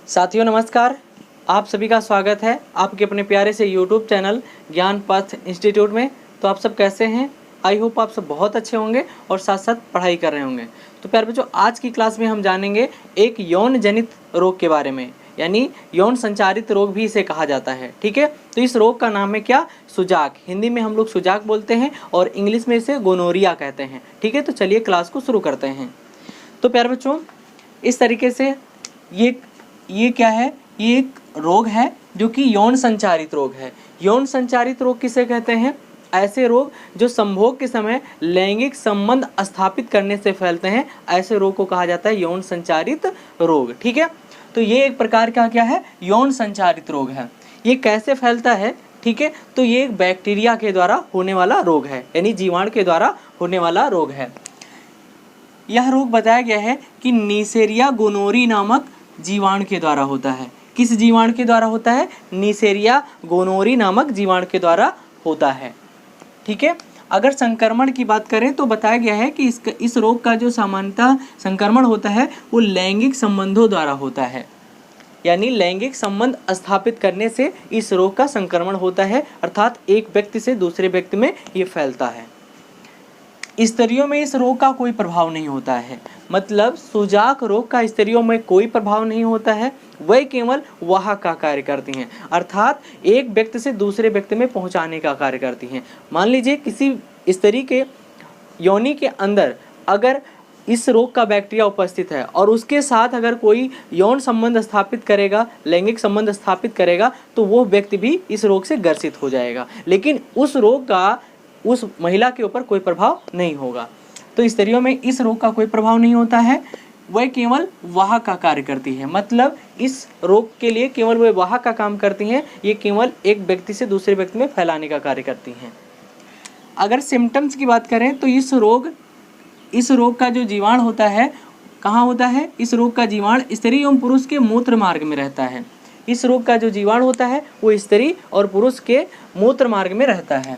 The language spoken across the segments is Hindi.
साथियों नमस्कार, आप सभी का स्वागत है आपके अपने प्यारे से YouTube चैनल ज्ञान पथ इंस्टीट्यूट में। तो आप सब कैसे हैं? आई होप आप सब बहुत अच्छे होंगे और साथ साथ पढ़ाई कर रहे होंगे। तो प्यारे बच्चों, आज की क्लास में हम जानेंगे एक यौन जनित रोग के बारे में, यानी यौन संचारित रोग भी इसे कहा जाता है। ठीक है, तो इस रोग का नाम है क्या? सुजाक। हिंदी में हम लोग सुजाक बोलते हैं और इंग्लिश में इसे गोनोरिया कहते हैं। ठीक है, तो चलिए क्लास को शुरू करते हैं। तो प्यारे बच्चों, इस तरीके से ये क्या है? ये एक रोग है जो कि यौन संचारित रोग है। यौन संचारित रोग किसे कहते हैं? ऐसे रोग जो संभोग के समय लैंगिक संबंध स्थापित करने से फैलते हैं, ऐसे रोग को कहा जाता है यौन संचारित रोग। ठीक है, तो ये एक प्रकार का क्या है? यौन संचारित रोग है। ये कैसे फैलता है? ठीक है, तो ये एक बैक्टीरिया के द्वारा होने वाला रोग है, यानी जीवाणु के द्वारा होने वाला रोग है। यह रोग बताया गया है कि नीसेरिया गोनोरी नामक जीवाणु के द्वारा होता है। किस जीवाणु के द्वारा होता है? नीसेरिया गोनोरी नामक जीवाणु के द्वारा होता है। ठीक है, अगर संक्रमण की बात करें तो बताया गया है कि इस रोग का जो सामान्यतः संक्रमण होता है वो लैंगिक संबंधों द्वारा होता है, यानी लैंगिक संबंध स्थापित करने से इस रोग का संक्रमण होता है, अर्थात एक व्यक्ति से दूसरे व्यक्ति में ये फैलता है। स्त्रियों में इस रोग का कोई प्रभाव नहीं होता है, मतलब सुजाक रोग का स्त्रियों में कोई प्रभाव नहीं होता है, वह केवल वाहक का कार्य करती हैं, अर्थात एक व्यक्ति से दूसरे व्यक्ति में पहुंचाने का कार्य करती हैं। मान लीजिए किसी स्त्री के योनि के अंदर अगर इस रोग का बैक्टीरिया उपस्थित है और उसके साथ अगर कोई यौन संबंध स्थापित करेगा, लैंगिक संबंध स्थापित करेगा, तो वो व्यक्ति भी इस रोग से ग्रसित हो जाएगा, लेकिन उस रोग का उस महिला के ऊपर कोई प्रभाव नहीं होगा। तो स्त्रियों में इस रोग का कोई प्रभाव नहीं होता है, वह केवल वाहक का कार्य करती है, मतलब इस रोग के लिए केवल वह वाहक का काम करती हैं, ये केवल एक व्यक्ति से दूसरे व्यक्ति में फैलाने का कार्य करती हैं। अगर सिम्टम्स की बात करें तो इस रोग का जो जीवाणु होता है कहाँ होता है? इस रोग का जीवाणु स्त्री एवं पुरुष के मूत्र मार्ग में रहता है। इस रोग का जो जीवाणु होता है वो स्त्री और पुरुष के मूत्र मार्ग में रहता है।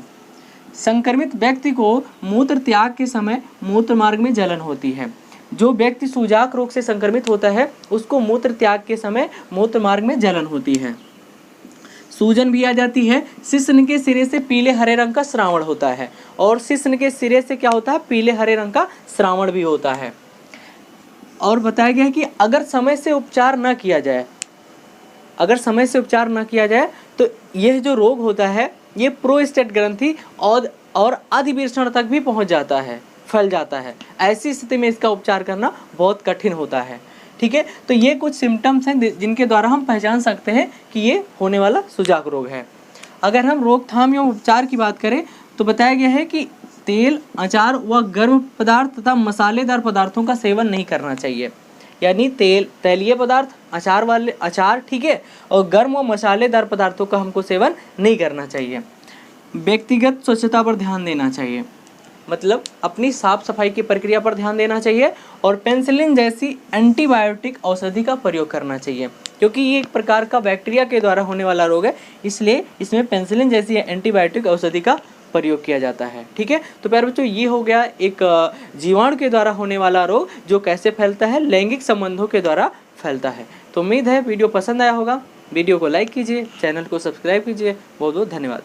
संक्रमित व्यक्ति को मूत्र त्याग के समय मूत्र मार्ग में जलन होती है। जो व्यक्ति सुजाक रोग से संक्रमित होता है उसको मूत्र त्याग के समय मूत्र मार्ग में जलन होती है, सूजन भी आ जाती है। शिश्न के सिरे से पीले हरे रंग का श्रावण होता है, और शिश्न के सिरे से क्या होता है? पीले हरे रंग का श्रावण भी होता है। और बताया गया है कि अगर समय से उपचार न किया जाए तो यह जो रोग होता है ये प्रोस्टेट ग्रंथि और अधिवेशन तक भी पहुंच जाता है, फैल जाता है। ऐसी स्थिति में इसका उपचार करना बहुत कठिन होता है। ठीक है, तो ये कुछ सिम्टम्स हैं जिनके द्वारा हम पहचान सकते हैं कि ये होने वाला सुजाक रोग है। अगर हम रोकथाम एवं उपचार की बात करें तो बताया गया है कि तेल, अचार व गर्म पदार्थ तथा मसालेदार पदार्थों का सेवन नहीं करना चाहिए, यानी तैलीय पदार्थ, अचार, ठीक है, और गर्म व मसालेदार पदार्थों का हमको सेवन नहीं करना चाहिए। व्यक्तिगत स्वच्छता पर ध्यान देना चाहिए, मतलब अपनी साफ सफाई की प्रक्रिया पर ध्यान देना चाहिए, और पेनिसिलिन जैसी एंटीबायोटिक औषधि का प्रयोग करना चाहिए, क्योंकि ये एक प्रकार का बैक्टीरिया के द्वारा होने वाला रोग है, इसलिए इसमें पेनिसिलिन जैसी एंटीबायोटिक औषधि का प्रयोग किया जाता है। ठीक है, तो प्यारे बच्चों, ये हो गया एक जीवाणु के द्वारा होने वाला रोग जो कैसे फैलता है? लैंगिक संबंधों के द्वारा फैलता है। तो उम्मीद है वीडियो पसंद आया होगा। वीडियो को लाइक कीजिए, चैनल को सब्सक्राइब कीजिए। बहुत बहुत धन्यवाद।